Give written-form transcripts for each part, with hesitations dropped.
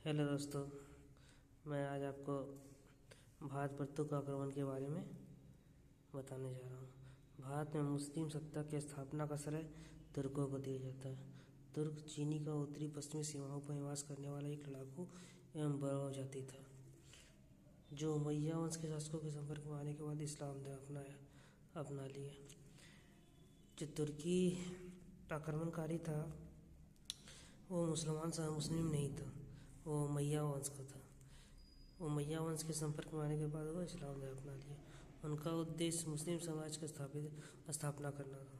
Hello दोस्तों, मैं आज आपको भारत पर तुर्क आक्रमण के बारे में बताने जा रहा हूँ। भारत में मुस्लिम सत्ता की स्थापना का श्रेय तुर्कों को दिया जाता है। तुर्क चीनी का उत्तरी पश्चिमी सीमाओं पर निवास करने वाला एक लड़ाकू एवं बर्बर जाति था, जो उमैया वंश के शासकों के संपर्क में आने के बाद इस्लाम धर्म अपना लिया। जो तुर्की आक्रमणकारी था वो मुस्लिम नहीं था, वो उमैया वंश का था। उमैया वंश के संपर्क में आने के बाद वो इस्लाम धर्म अपना लिया। उनका उद्देश्य मुस्लिम समाज का स्थापना करना था।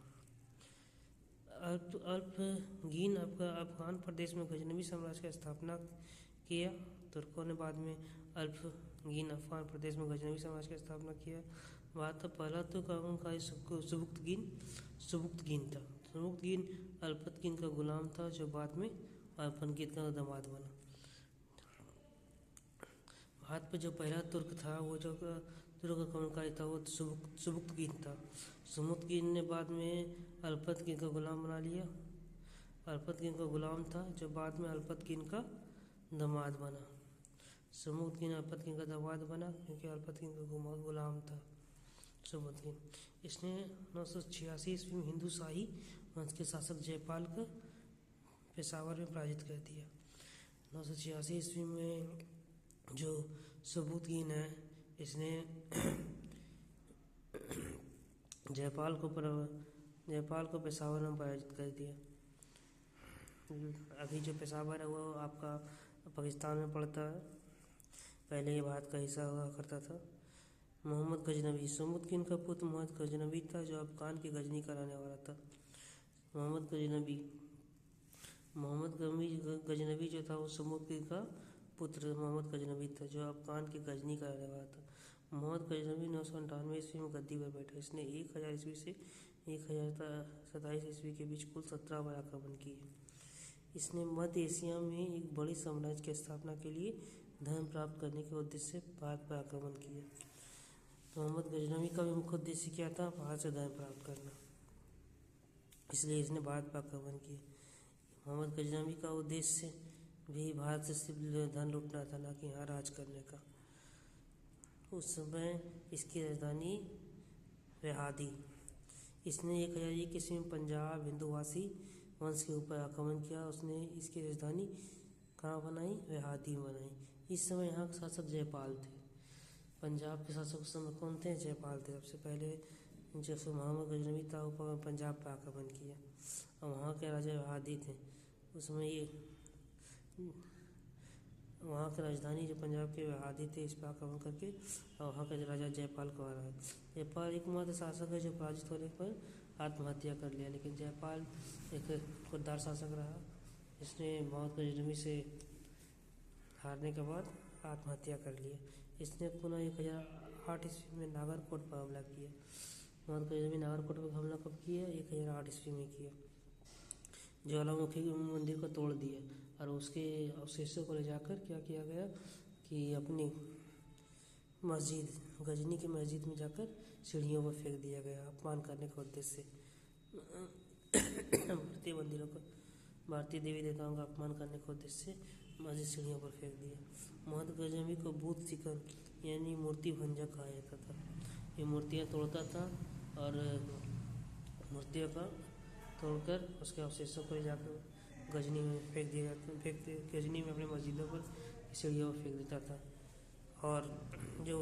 अल्पगीन अफगान प्रदेश में गजनवी साम्राज्य की स्थापना किया। तुर्कों ने बाद में अल्पगीन अफगान प्रदेश में गजनवी साम्राज्य की स्थापना किया। भारत का पहला तुर्क आक्रमणकारी सुबुक्तगीन था। सुबुक्तगीन अल्पतगीन का गुलाम था, जो बाद में अल्पतगीन का दामाद बना। भारत पर जो पहला तुर्क था, वो जो तुर्क आक्रमणकारी था, वो सुबुक्तगीन था। सुबुक्तगीन ने बाद में अल्पतगीन का गुलाम बना लिया। अल्पतगीन का गुलाम था, जो बाद में अल्पतगीन का दामाद बना। सुबुक्तगीन अल्पतगीन का दामाद बना क्योंकि अल्पतगीन का गुलाम था सुबुक्तगीन। इसने 986 ईस्वी में हिंदू शाही वंश के शासक जयपाल को पेशावर में पराजित कर दिया। 986 ईस्वी में जो सुबुक्तगीन है, इसने जयपाल को पेशावर में पराजित कर दिया। अभी जो पेशावर है वो आपका पाकिस्तान में पड़ता है, पहले ये भारत का हिस्सा हुआ करता था। मोहम्मद गजनवी सुबुक्तगीन का पुत्र मोहम्मद गजनवी था, जो अफगान की गजनी कराने वाला था। मोहम्मद गजनवी जो था वो सुबुक्तगीन का पुत्र मोहम्मद गजनवी था, जो अफगान की गजनी कराने वाला था। मोहम्मद गजनवी 998 ईस्वी में गद्दी पर बैठा। इसने 1000 ईस्वी से 1027 ईस्वी के बीच कुल 17 बार आक्रमण किए। इसने मध्य एशिया में एक बड़ी साम्राज्य की स्थापना के लिए धन प्राप्त करने के उद्देश्य से भारत पर आक्रमण किया। मोहम्मद गजनवी का भी मुख्य उद्देश्य क्या था? भारत से धन प्राप्त करना, इसलिए इसने भारत पर आक्रमण किया। मोहम्मद गजनवी का उद्देश्य भी भारत से सिर्फ धन लूटना था, ना कि यहाँ राज करने का। उस समय इसकी राजधानी वेहादी। इसने 1001 ईस्वी में पंजाब हिंदुवासी वंश के ऊपर आक्रमण किया। उसने इसकी राजधानी कहाँ बनाई? वेहादी में बनाई। इस समय यहाँ के शासक जयपाल थे। पंजाब के शासक उस समय कौन थे? जयपाल थे। सबसे पहले जब मोहम्मद गजनवी था, वो पंजाब पर आक्रमण किया और वहाँ के राजा वेहादी थे। उसमें ये वहाँ की राजधानी जो पंजाब के वेहादी थे, इस पर आक्रमण करके और वहाँ का राजा जयपाल को हराया। जयपाल एकमात्र शासक है जो पराजित होने पर आत्महत्या कर लिया, लेकिन जयपाल एक खुददार शासक रहा। इसने मोहम्मद गजनवी से हारने के बाद आत्महत्या कर लिया। इसने पुनः 1008 ईस्वी में नागरकोट पर हमला किया। मोहम्मद गजनवी नागरकोट पर हमला कब किया? 1008 ईस्वी में किया। ज्वालामुखी मंदिर को तोड़ दिया और उसके अवशेषों को ले जाकर क्या किया गया कि अपनी मस्जिद गजनी की मस्जिद में जाकर सीढ़ियों पर फेंक दिया गया, अपमान करने के उद्देश्य से। भारतीय देवी देवताओं का अपमान करने के उद्देश्य से मस्जिद सीढ़ियों पर फेंक दिया। मोहम्मद गजनवी को बूथ सिकन यानी मूर्ति भंजक कहा जाता था। ये मूर्तियाँ तोड़ता था और मूर्तियों का तोड़कर उसके अवशेषों को ले जाकर गजनी में गजनी में अपने मस्जिदों पर सीढ़ियों पर फेंक देता था। और जो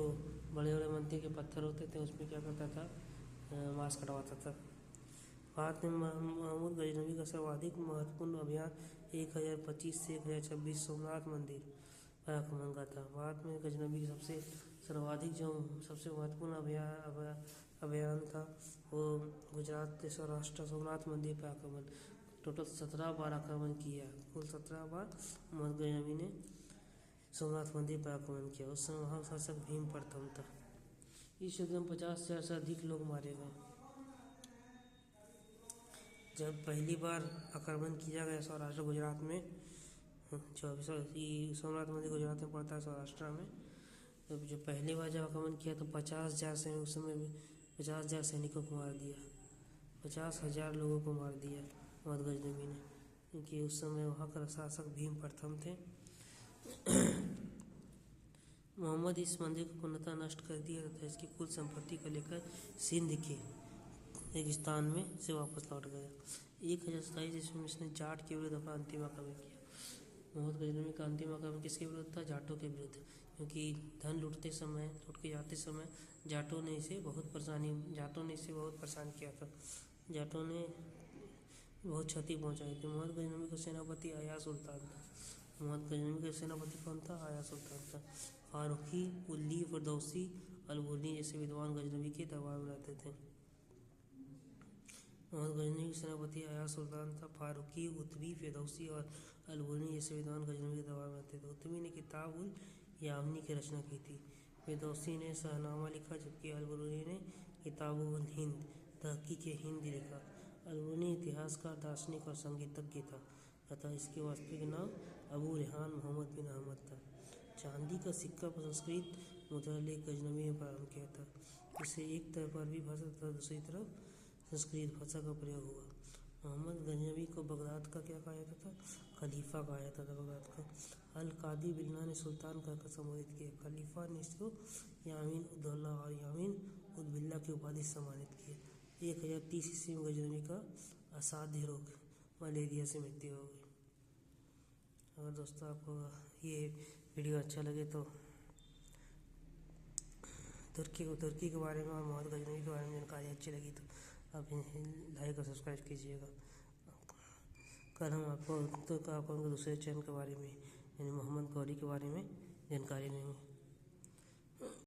बड़े बड़े मंदिर के पत्थर होते थे, उसमें क्या करता था? मांस कटवाता था। भारत में मोहम्मद गजनवी का सर्वाधिक महत्वपूर्ण अभियान 1025 से 1026 सोमनाथ मंदिर पर आक्रमण का था। भारत में गजनवी सबसे महत्वपूर्ण अभियान था वो गुजरात के सौराष्ट्र सोमनाथ मंदिर पर आक्रमण। टोटल 17 बार आक्रमण किया। कुल 17 बार मोहम्मद गजनवी ने सोमनाथ मंदिर पर आक्रमण किया। उस समय वहाँ शासक भीम प्रथम था। इस युद्ध में 50,000 से अधिक लोग मारे गए। जब पहली बार आक्रमण किया गया सौराष्ट्र गुजरात में, सोमनाथ मंदिर गुजरात में पड़ता है, सौराष्ट्र में। तो जो पहली बार जब आक्रमण किया तो 50,000 से उस समय 50,000 सैनिकों को मार दिया। 50,000 लोगों को मार दिया मोहम्मद गजनवी ने, क्योंकि उस समय वहाँ का शासक भीम प्रथम थे। मोहम्मद इस मंदिर को पूर्णतः नष्ट कर दिया तथा इसकी कुल संपत्ति को लेकर सिंध के रेगिस्तान में से वापस लौट गया। 1027 ईस्वी में इसने जाट के विरुद्ध अपना अंतिम आक्रमण किया। मोहम्मद गजनवी का अंतिम आक्रमण किसके विरुद्ध था? जाटों के विरुद्ध, क्योंकि धन लूट के जाते समय जाटों ने इसे बहुत परेशान किया था। जाटों ने बहुत क्षति पहुंचाई थी। मोहम्मद गजनवी का सेनापति आया सुल्तान था। मोहम्मद गजनवी का सेनापति कौन था? आया सुल्तान था। फारूकी, उल्ली, फिरदौसी, अलबुर्नी जैसे विद्वान गजनवी के दरबार में रहते थे। मोहम्मद गजनवी के सेनापति आया सुल्तान था। फारूकी, उत्बी, फिरदौसी और अलबुर्नी जैसे विद्वान गजनवी के दरबार में रहते थे। उत्बी ने किताब उल यामनी की रचना की थी। फिरदौसी ने शाहनामा लिखा, जबकि अलबुर्नी ने किताब उल हिंद तहकीक हिंद लिखा। अलबुर्नी इतिहासकार, दार्शनिक और संगीतज्ञ था तथा इसके वास्तविक नाम अबू रेहान मोहम्मद बिन अहमद था। चांदी का सिक्का पर संस्कृत मुद्रालेख गजनवी ने प्रारंभ किया था। इससे एक तरफ अरबी भाषा तथा दूसरी तरफ संस्कृत भाषा का प्रयोग हुआ। मोहम्मद गजनवी को बगदाद का क्या कहा जाता था? खलीफा कहा जाता था बगदाद का। अल कादी बिल्ला ने सुल्तान कहकर संबोधित किया। खलीफा ने इसको यामीन उद्दौला और यामीन उद बिल्ला की उपाधि से सम्मानित किया। 1030 ईस्वी में गजनवी का असाध्य रोग मलेरिया से मृत्यु हो गई। अगर दोस्तों आपको ये वीडियो अच्छा लगे तो तुर्की के बारे में और मोहम्मद गजनवी के बारे में जानकारी अच्छी लगी तो आप लाइक और सब्सक्राइब कीजिएगा। कल हम आपको दूसरे चैनल के बारे में यानी मोहम्मद गौरी के बारे में जानकारी देंगे।